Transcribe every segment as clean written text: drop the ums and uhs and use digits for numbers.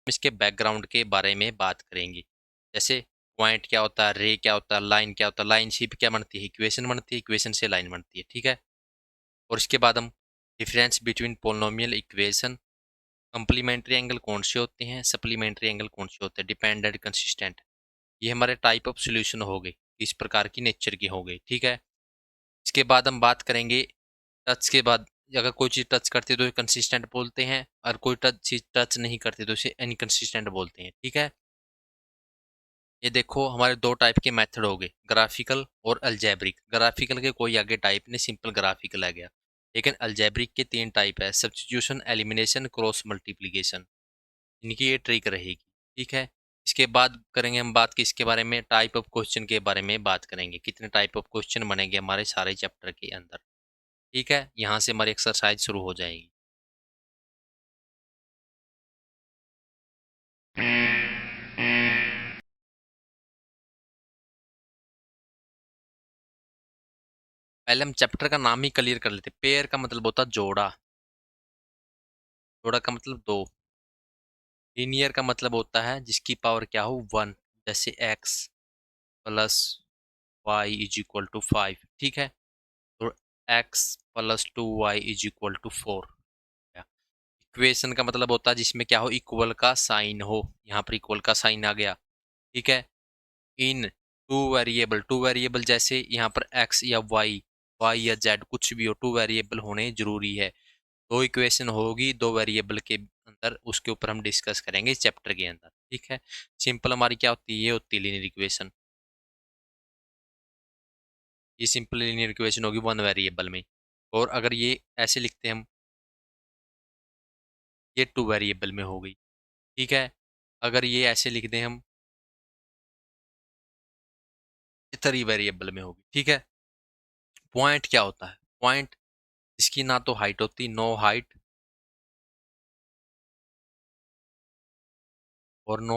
इसके बैकग्राउंड के बारे में बात करेंगे। जैसे पॉइंट क्या होता है, रे क्या होता है, लाइन क्या होता है, लाइन से क्या बनती है, इक्वेशन बनती है, इक्वेशन से लाइन बनती है, ठीक है। और इसके बाद हम difference between polynomial equation, complementary angle कौन से होते हैं, सप्लीमेंट्री एंगल कौन से होते हैं, डिपेंडेंट, कंसिस्टेंट, ये हमारे टाइप ऑफ सॉल्यूशन हो गए, इस प्रकार की नेचर की हो गई, ठीक है। इसके बाद हम बात करेंगे टच के बाद, अगर कोई चीज़ टच करती है तो कंसिस्टेंट बोलते हैं, और कोई चीज़ टच नहीं करती तो इसे इनकंसिस्टेंट बोलते हैं, ठीक है। ये देखो हमारे दो टाइप के मेथड हो गए, ग्राफिकल और अलजेब्रिक। ग्राफिकल के कोई आगे टाइप नहीं, सिंपल ग्राफिकल आ गया। लेकिन अलजेब्रिक के तीन टाइप है, सब्स्टिट्यूशन, एलिमिनेशन, क्रॉस मल्टीप्लिकेशन, इनकी ये ट्रिक रहेगी, ठीक है। इसके बाद करेंगे हम बात, कि इसके बारे में टाइप ऑफ क्वेश्चन के बारे में बात करेंगे, कितने टाइप ऑफ क्वेश्चन बनेंगे हमारे सारे चैप्टर के अंदर, ठीक है। यहाँ से हमारी एक्सरसाइज शुरू हो जाएगी। पहले हम चैप्टर का नाम ही क्लियर कर लेते। पेयर का मतलब होता है जोड़ा, जोड़ा का मतलब दो। लीनियर का मतलब होता है जिसकी पावर क्या हो, वन, जैसे x plus y is equal to five, ठीक है। तो x plus two y is equal to four. Equation का मतलब होता है जिसमें क्या हो, इक्वल का साइन हो, यहाँ पर इक्वल का साइन आ गया, ठीक है। इन टू वेरिएबल जैसे यहाँ पर एक्स या वाई या जेड कुछ भी हो, टू वेरिएबल होने जरूरी है। दो इक्वेशन होगी दो वेरिएबल के अंदर, उसके ऊपर हम डिस्कस करेंगे इस चैप्टर के अंदर, ठीक है। सिंपल हमारी क्या होती है, ये होती है लीनियर इक्वेशन। ये सिंपल लीनियर इक्वेशन होगी वन वेरिएबल में। और अगर ये ऐसे लिखते हैं हम, ये टू वेरिएबल में हो गई, ठीक है। अगर ये ऐसे लिख दें हम, ये थ्री वेरिएबल में होगी, ठीक है। पॉइंट क्या होता है, पॉइंट इसकी ना तो हाइट होती, नो हाइट, और नो,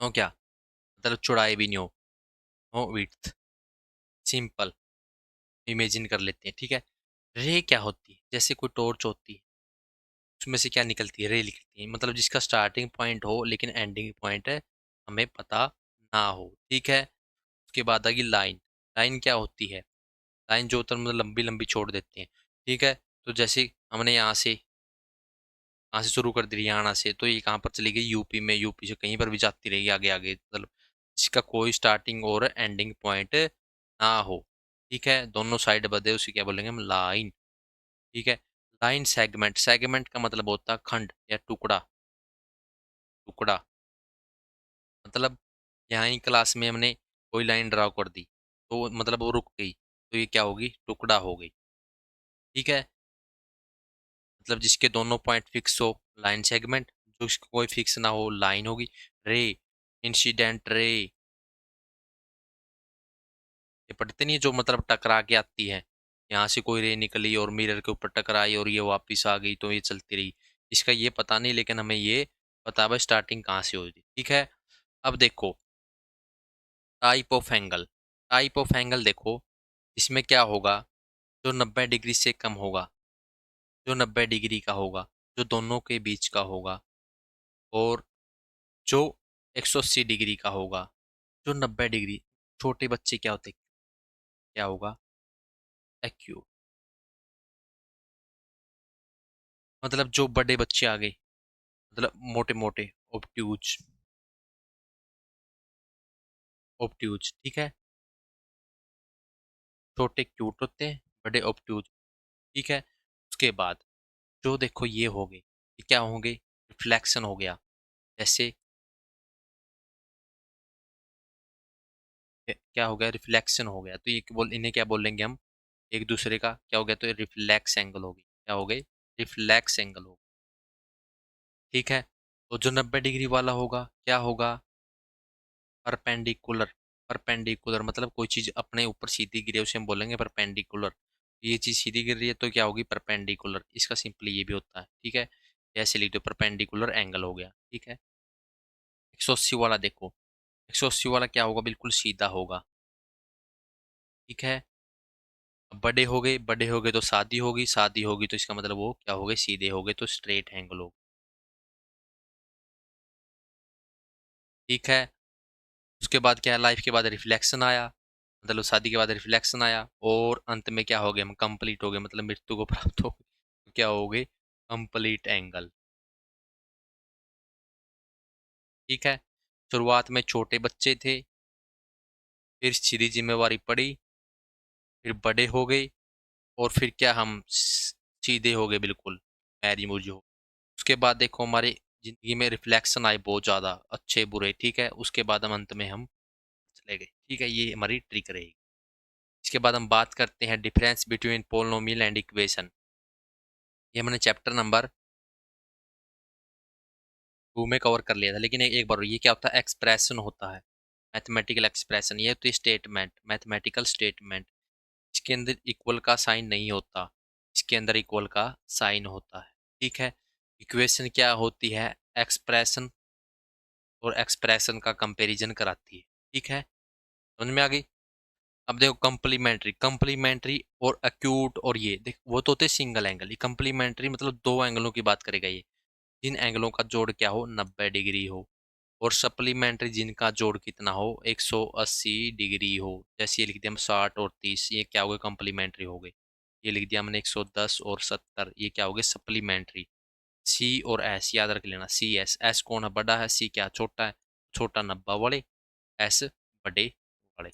नो क्या मतलब चौड़ाई भी नहीं हो, नो विड्थ। सिंपल इमेजिन कर लेते हैं, ठीक है। रे क्या होती है, जैसे कोई टॉर्च होती है, उसमें से क्या निकलती है, रे निकलती है, मतलब जिसका स्टार्टिंग पॉइंट हो लेकिन एंडिंग पॉइंट है हमें पता ना हो, ठीक है। उसके बाद आएगी लाइन। लाइन क्या होती है, लाइन जो होता है मतलब लंबी लंबी छोड़ देते हैं, ठीक है। तो जैसे हमने यहाँ से शुरू कर दी हरियाणा से, तो ये कहाँ पर चली गई, यूपी में, यूपी से कहीं पर भी जाती रहेगी आगे आगे, मतलब जिसका कोई स्टार्टिंग और एंडिंग पॉइंट ना हो, ठीक है। दोनों साइड बदे उसे क्या बोलेंगे हम, लाइन, ठीक है। लाइन सेगमेंट, सेगमेंट का मतलब होता है खंड या टुकड़ा, टुकड़ा मतलब यहाँ ही क्लास में हमने कोई लाइन ड्रा कर दी तो मतलब वो रुक गई, तो ये क्या होगी, टुकड़ा हो गई, ठीक है। मतलब जिसके दोनों पॉइंट फिक्स हो, लाइन सेगमेंट, जो इसका कोई फिक्स ना हो, लाइन होगी। रे, इंसिडेंट रे, ये पढ़ते नहीं, जो मतलब टकरा के आती है, यहाँ से कोई रे निकली और मिरर के ऊपर टकराई और ये वापस आ गई तो ये चलती रही, इसका ये पता नहीं, लेकिन हमें ये पता है स्टार्टिंग कहाँ से हुई थी, ठीक है। अब देखो type of angle, type of angle देखो, इसमें क्या होगा, जो 90 डिग्री से कम होगा, जो 90 डिग्री का होगा, जो दोनों के बीच का होगा, और जो 180 डिग्री का होगा, जो 90 डिग्री, छोटे बच्चे क्या होते, क्या होगा, एक्यू, मतलब जो बड़े बच्चे आ गए, मतलब मोटे मोटे, ऑब्ट्यूज, ऑब्ट्यूज, ठीक है। छोटे क्यूट होते हैं, बड़े ऑब्ट्यूज, ठीक है। उसके बाद जो देखो ये हो गए, ये क्या होंगे, रिफ्लेक्शन हो गया, जैसे क्या हो गया, रिफ्लेक्शन हो गया, तो ये बोल, इन्हें क्या बोलेंगे हम, एक दूसरे का क्या हो गया, तो रिफ्लेक्स एंगल होगी, क्या हो गई, रिफ्लेक्स एंगल होगा, ठीक है। तो जो 90 डिग्री वाला होगा क्या होगा, परपेंडिकुलर, परपेंडिकुलर मतलब कोई चीज अपने ऊपर सीधी गिरे उसे हम बोलेंगे परपेंडिकुलर, ये चीज सीधी गिर रही है तो क्या होगी, परपेंडिकुलर, इसका सिंपली ये भी होता है, ठीक है। ऐसे लिख दो, परपेंडिकुलर एंगल हो गया, ठीक है। 180 वाला देखो, 180 वाला क्या होगा, बिल्कुल सीधा होगा, ठीक है। अब बड़े हो गए, बड़े हो गए तो शादी होगी, शादी होगी तो इसका मतलब वो क्या हो गए, सीधे हो गए तो स्ट्रेट एंगल होगा, ठीक है। उसके बाद क्या है, लाइफ के बाद रिफ्लेक्शन आया, मतलब शादी के बाद रिफ्लेक्शन आया, और अंत में क्या हो गए, हम कंप्लीट हो गए, मतलब मृत्यु को प्राप्त हो गए, तो क्या हो गए, कंप्लीट एंगल। ठीक है। शुरुआत में छोटे बच्चे थे, फिर सीधी जिम्मेवारी पड़ी, फिर बड़े हो गए, और फिर क्या हम सीधे हो गए बिल्कुल, मैरी मुझ हो। उसके बाद देखो हमारे जिंदगी में रिफ्लेक्शन आए बहुत ज्यादा, अच्छे बुरे, ठीक है। उसके बाद हम अंत में हम चले गए, ठीक है। ये हमारी ट्रिक रहेगी। इसके बाद हम बात करते हैं difference between polynomial and equation. ये हमने चैप्टर नंबर 2 में कवर कर लिया था, लेकिन एक बार ये क्या होता है, एक्सप्रेशन होता है, मैथमेटिकल एक्सप्रेशन। ये तो स्टेटमेंट, मैथमेटिकल स्टेटमेंट, इसके अंदर इक्वल का साइन नहीं होता, इसके अंदर इक्वल का साइन होता है, ठीक है। इक्वेशन क्या होती है, एक्सप्रेशन, और एक्सप्रेशन का कंपैरिजन कराती है, ठीक है। समझ में आ गई। अब देखो कंप्लीमेंट्री, कंप्लीमेंट्री और एक्यूट, और ये देख वो तो होते सिंगल एंगल, ये कंप्लीमेंट्री मतलब दो एंगलों की बात करेगा ये, जिन एंगलों का जोड़ क्या हो, 90 डिग्री हो। और सप्लीमेंट्री जिनका जोड़ कितना हो, 180 डिग्री हो। जैसे ये लिख दिया हम 60 और 30, ये क्या हो गए, कम्प्लीमेंट्री हो गए। ये लिख दिया हमने 110 और 70, ये क्या हो गए, सप्लीमेंट्री। सी और एस याद रख लेना, सी एस, एस कौन है, बड़ा है, सी क्या छोटा है, छोटा 90 वाले, एस बड़े वाले।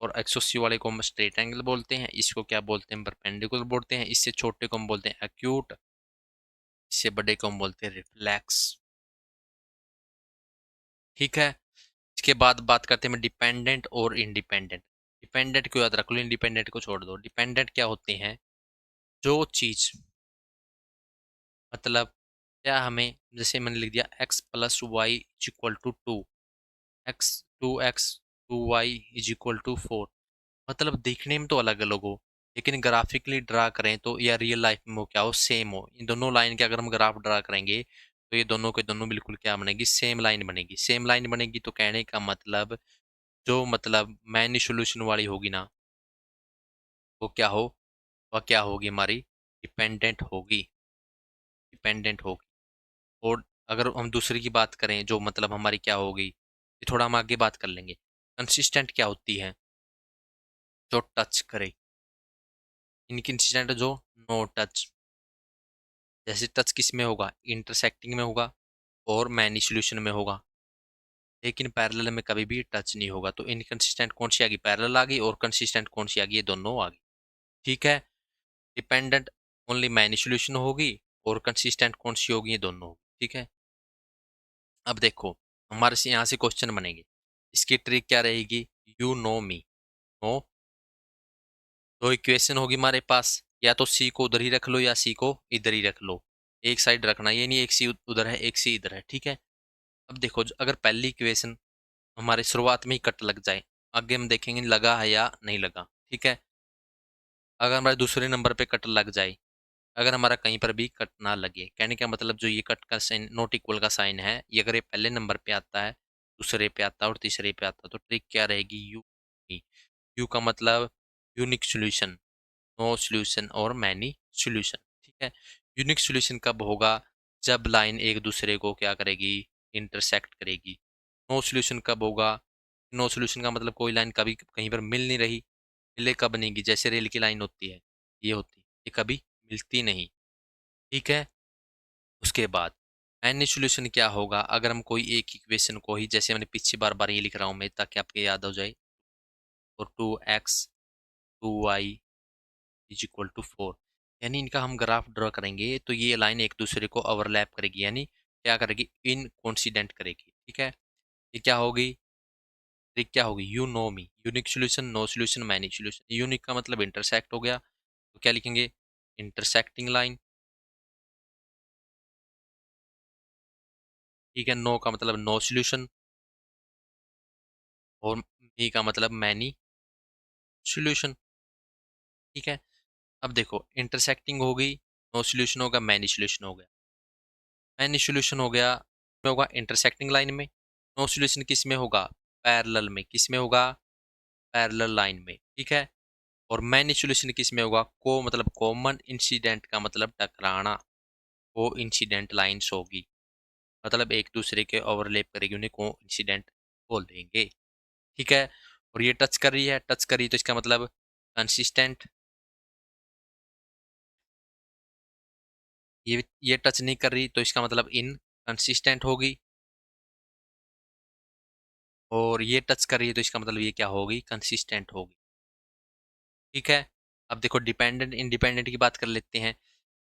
और 180 वाले को हम स्ट्रेट एंगल बोलते हैं, इसको क्या बोलते हैं, परपेंडिकुलर बोलते हैं। इससे छोटे को हम बोलते हैं एक्यूट, इससे बड़े को हम बोलते हैं रिफ्लेक्स, ठीक है। इसके बाद बात करते हैं डिपेंडेंट और इंडिपेंडेंट। डिपेंडेंट को याद रख लो, इंडिपेंडेंट को छोड़ दो। डिपेंडेंट क्या होते हैं, जो चीज मतलब क्या हमें, जैसे मैंने लिख दिया x plus y is equal to 2, x 2x 2y is equal to 4, मतलब देखने में तो अलग अलग हो, लेकिन ग्राफिकली ड्रा करें तो या रियल लाइफ में वो क्या हो, सेम हो। इन दोनों लाइन के अगर हम ग्राफ ड्रा करेंगे तो ये दोनों के दोनों बिल्कुल क्या बनेगी, सेम लाइन बनेगी। सेम लाइन बनेगी तो कहने का मतलब, जो मतलब मैनी सोल्यूशन वाली होगी ना, वो क्या हो, वह क्या होगी हमारी, डिपेंडेंट होगी, डिपेंडेंट होगी। और अगर हम दूसरी की बात करें, जो मतलब हमारी क्या होगी, ये थोड़ा हम आगे बात कर लेंगे। कंसिस्टेंट क्या होती है, जो टच करे। इनकंसिस्टेंट जो नो टच। जैसे टच किस में होगा, इंटरसेक्टिंग में होगा और मैनी सोल्यूशन में होगा, लेकिन पैरेलल में कभी भी टच नहीं होगा। तो इनकंसिस्टेंट कौन सी आ गई, पैरेलल आ गई, और कंसिस्टेंट कौन सी आ गई, ये दोनों आ गई, ठीक है। डिपेंडेंट ओनली मैनी सोल्यूशन होगी, और कंसिस्टेंट कौन सी होगी, ये दोनों होगी, ठीक है। अब देखो हमारे से यहाँ से क्वेश्चन बनेंगे, इसकी ट्रिक क्या रहेगी, यू नो मी, नो, दो इक्वेशन होगी हमारे पास, या तो सी को उधर ही रख लो या सी को इधर ही रख लो, एक साइड रखना, ये नहीं एक सी उधर है एक सी इधर है, ठीक है। अब देखो अगर पहली इक्वेशन हमारे शुरुआत में ही कट लग जाए, आगे हम देखेंगे लगा है या नहीं लगा, ठीक है। अगर हमारे दूसरे नंबर पे कट लग जाए, अगर हमारा कहीं पर भी कट ना लगे, कहने का मतलब जो ये कट का साइन, नॉट इक्वल का साइन है, ये अगर ये पहले नंबर पे आता है, दूसरे पे आता है और तीसरे पे आता है, तो ट्रिक क्या रहेगी, यू, यू का मतलब यूनिक सॉल्यूशन, नो सॉल्यूशन और मैनी सॉल्यूशन, ठीक है। यूनिक सॉल्यूशन कब होगा, जब लाइन एक दूसरे को क्या करेगी, इंटरसेक्ट करेगी। नो सॉल्यूशन कब होगा, नो सॉल्यूशन का मतलब कोई लाइन कभी कहीं पर मिल नहीं रही, मिले कब बनेगी, जैसे रेल की लाइन होती है, ये होती है, ये कभी मिलती नहीं, ठीक है। उसके बाद मैनी सॉल्यूशन क्या होगा, अगर हम कोई एक इक्वेशन को ही, जैसे मैंने पीछे बार बार ये लिख रहा हूँ मैं ताकि आपके याद हो जाए, और 2x 2y is equal to 4, यानी इनका हम ग्राफ ड्रॉ करेंगे तो ये लाइन एक दूसरे को ओवरलैप करेगी, यानी क्या करेगी, इन कोइंसिडेंट करेगी, ठीक है। ये क्या होगी, ट्रिक क्या होगी, you know me, unique solution, no solution, many solution. Unique का मतलब इंटरसेक्ट हो गया, तो क्या लिखेंगे, इंटरसेक्टिंग लाइन, ठीक है। नो का मतलब नो सॉल्यूशन, और मी का मतलब मैनी सॉल्यूशन, ठीक है। अब देखो इंटरसेक्टिंग हो गई, नो सॉल्यूशन होगा, मैनी सॉल्यूशन हो गया, मैनी सॉल्यूशन हो गया में होगा इंटरसेक्टिंग लाइन में, नो सॉल्यूशन किस में होगा, पैरेलल में, किस में होगा, पैरेलल लाइन में, ठीक है। और मैनी सॉल्यूशन किस में होगा, को मतलब कॉमन इंसिडेंट का मतलब टकराना, को इंसिडेंट लाइंस होगी, मतलब एक दूसरे के ओवरलैप करेगी, उन्हें कोइंसिडेंट बोल देंगे। ठीक है। और ये टच कर रही है, टच कर रही है तो इसका मतलब कंसिस्टेंट। ये टच नहीं कर रही तो इसका मतलब इनकंसिस्टेंट होगी। और ये टच कर रही है तो इसका मतलब ये क्या होगी, कंसिस्टेंट होगी। ठीक है। अब देखो डिपेंडेंट इंडिपेंडेंट की बात कर लेते हैं।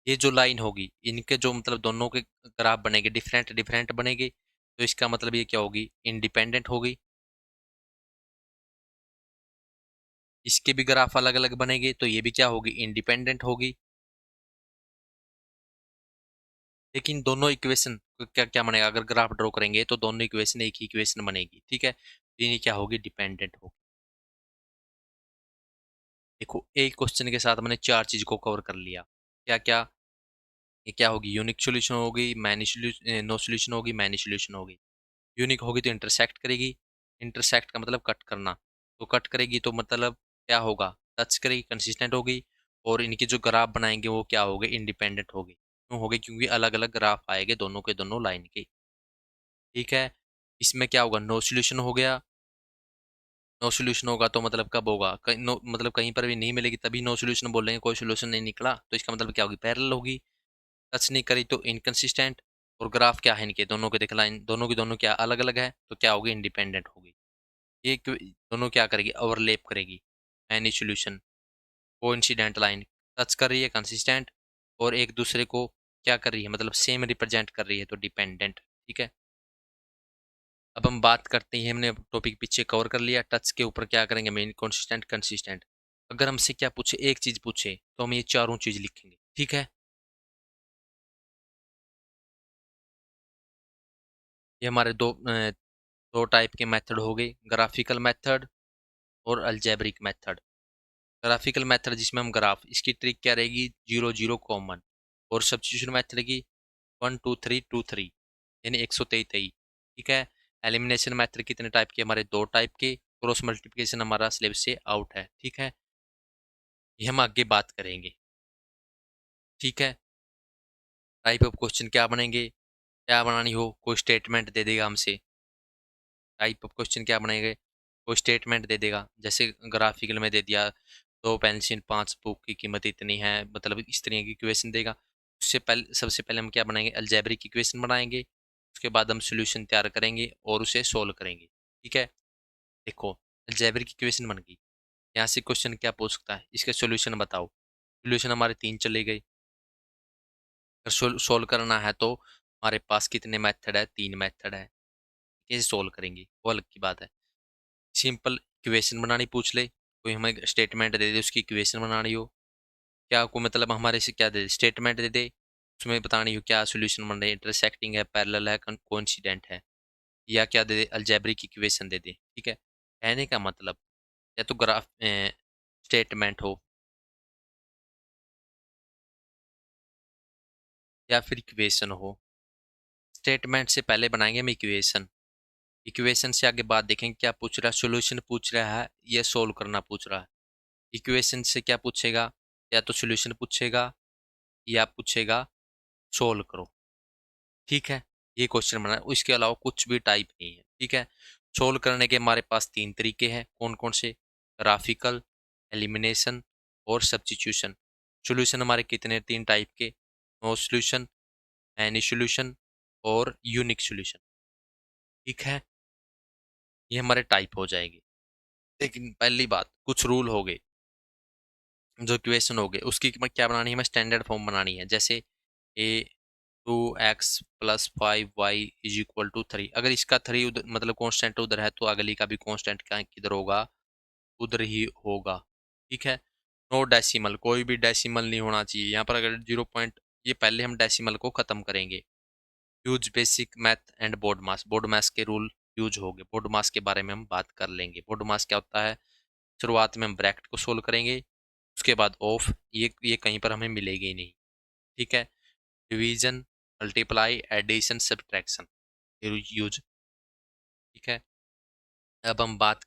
ये जो लाइन होगी, इनके जो मतलब दोनों के ग्राफ बनेंगे डिफरेंट डिफरेंट बनेंगे, तो इसका मतलब ये क्या होगी, इंडिपेंडेंट होगी। इसके भी ग्राफ अलग अलग बनेंगे तो ये भी क्या होगी, इंडिपेंडेंट होगी। लेकिन दोनों इक्वेशन क्या क्या बनेगा, अगर ग्राफ ड्रॉ करेंगे तो दोनों इक्वेशन एक ही इक्वेशन बनेगी। ठीक है। तो ये क्या होगी, डिपेंडेंट होगी। देखो एक क्वेश्चन के साथ मैंने चार चीज को कवर कर लिया। क्या क्या, ये क्या होगी, यूनिक सोल्यूशन होगी, मैनी नो सोल्यूशन होगी, मैनी सोल्यूशन होगी। यूनिक होगी तो इंटरसेक्ट करेगी, इंटरसेक्ट का मतलब कट करना, तो कट करेगी तो मतलब क्या होगा, टच करेगी, कंसिस्टेंट होगी। और इनके जो ग्राफ बनाएंगे वो क्या होंगे, इंडिपेंडेंट होगी। क्यों होगी, क्योंकि अलग अलग ग्राफ आएंगे दोनों के दोनों लाइन के। ठीक है। इसमें क्या होगा, नो सोल्यूशन हो गया। नो सोल्यूशन होगा तो मतलब कब होगा, कहीं नो मतलब कहीं पर भी नहीं मिलेगी तभी नो सोल्यूशन बोलेंगे, कोई सोल्यूशन नहीं निकला तो इसका मतलब क्या होगी, पैरेलल होगी। टच नहीं करी तो इनकंसिस्टेंट। और ग्राफ क्या है इनके दोनों के, देख लाइन दोनों की दोनों क्या अलग अलग है तो क्या होगी, इंडिपेंडेंट होगी। ये दोनों क्या करेगी, ओवरलैप करेगी। Any solution, coincident line touch कर रही है, कंसिस्टेंट। और एक दूसरे को क्या कर रही है, मतलब सेम रिप्रेजेंट कर रही है तो डिपेंडेंट। ठीक है। अब हम बात करते हैं, हमने टॉपिक पीछे कवर कर लिया, टच के ऊपर क्या करेंगे, मेन कॉन्सिस्टेंट कंसिस्टेंट। अगर हमसे क्या पूछे, एक चीज पूछे तो हम ये चारों चीज लिखेंगे। ठीक है। ये हमारे दो टाइप के मेथड हो गए, ग्राफिकल मेथड और अलजेब्रिक मेथड। ग्राफिकल मेथड जिसमें हम ग्राफ, इसकी ट्रिक क्या रहेगी, जीरो जीरो कॉमन। और सब्स्टिट्यूशन मेथड की 1 2 3 2 3, यानी 123 23। ठीक है। एलिमिनेशन मेथड कितने टाइप के, हमारे दो टाइप के। क्रॉस मल्टीप्लिकेशन हमारा सिलेबस से आउट है। ठीक है। ये हम आगे बात करेंगे। ठीक है। टाइप ऑफ क्वेश्चन क्या बनेंगे, क्या बनानी हो, कोई स्टेटमेंट दे देगा हमसे। टाइप ऑफ क्वेश्चन क्या बनेंगे, कोई स्टेटमेंट दे देगा, जैसे ग्राफिकल में दे दिया, दो पेंसिल पांच बुक की कीमत इतनी है, मतलब इस तरह की इक्वेशन देगा। उससे पहले सबसे पहले हम क्या बनाएंगे, अलजेब्रिक इक्वेशन बनाएंगे। उसके बाद हम सोल्यूशन तैयार करेंगे और उसे सोल्व करेंगे। ठीक है। देखो अलजेब्रिक इक्वेशन बन गई, यहाँ से क्वेश्चन क्या पूछ सकता है, इसके सोल्यूशन बताओ। सोल्यूशन हमारे तीन चले गए। अगर सोल्व करना है तो हमारे पास कितने मेथड है, तीन मेथड है। कैसे सोल्व करेंगे वो अलग की बात है। सिंपल इक्वेशन बनानी पूछ ले, कोई हमें स्टेटमेंट दे दे उसकी इक्वेशन बनानी हो, क्या को मतलब हमारे से क्या दे दे, स्टेटमेंट दे दे, उसमें बतानी हो क्या सोल्यूशन बन रहा है, इंटरसेक्टिंग है, पैरेलल है, कोइंसिडेंट है, या क्या दे दे, अलजेब्रिक इक्वेशन दे दे। ठीक है। कहने का मतलब या तो ग्राफ स्टेटमेंट हो या फिर इक्वेशन हो। स्टेटमेंट से पहले बनाएंगे हम इक्वेशन, इक्वेशन से आगे बात देखेंगे क्या पूछ रहा है, सोल्यूशन पूछ रहा है या सोल्व करना पूछ रहा है। इक्वेशन से क्या पूछेगा, या तो सोल्यूशन पूछेगा या पूछेगा सोल्व करो। ठीक है। ये क्वेश्चन बना है, इसके अलावा कुछ भी टाइप नहीं है। ठीक है। सोल्व करने के हमारे पास तीन तरीके हैं, कौन कौन से, ग्राफिकल, एलिमिनेशन और सब्स्टिट्यूशन। सोल्यूशन हमारे कितने, तीन टाइप के, नो सोल्यूशन, एनी सोल्यूशन और यूनिक सोल्यूशन। ठीक है। ये हमारे टाइप हो जाएंगे। लेकिन पहली बात, कुछ रूल हो गए, जो इक्वेशन हो गए उसकी क्या बनानी है, हमें स्टैंडर्ड फॉर्म बनानी है। जैसे ए 2x + 5y is equal to 3, अगर इसका 3 उधर मतलब कांस्टेंट उधर है तो अगली का भी कांस्टेंट क्या किधर होगा, उधर ही होगा। ठीक है। नो डेसिमल, कोई भी डेसिमल नहीं होना चाहिए यहाँ पर। अगर 0 पॉइंट, ये पहले हम डेसिमल को खत्म करेंगे। Use basic math and BODMAS, BODMAS के रूल यूज हो गए, बोर्ड मास के बारे में हम बात कर लेंगे। बोर्ड मास क्या होता है, शुरुआत में हम ब्रैकेट को सोल्व करेंगे, उसके बाद ऑफ, ये कहीं पर हमें मिलेगी ही नहीं। ठीक है। Division, multiply, addition, subtraction use. ठीक है। अब हम बात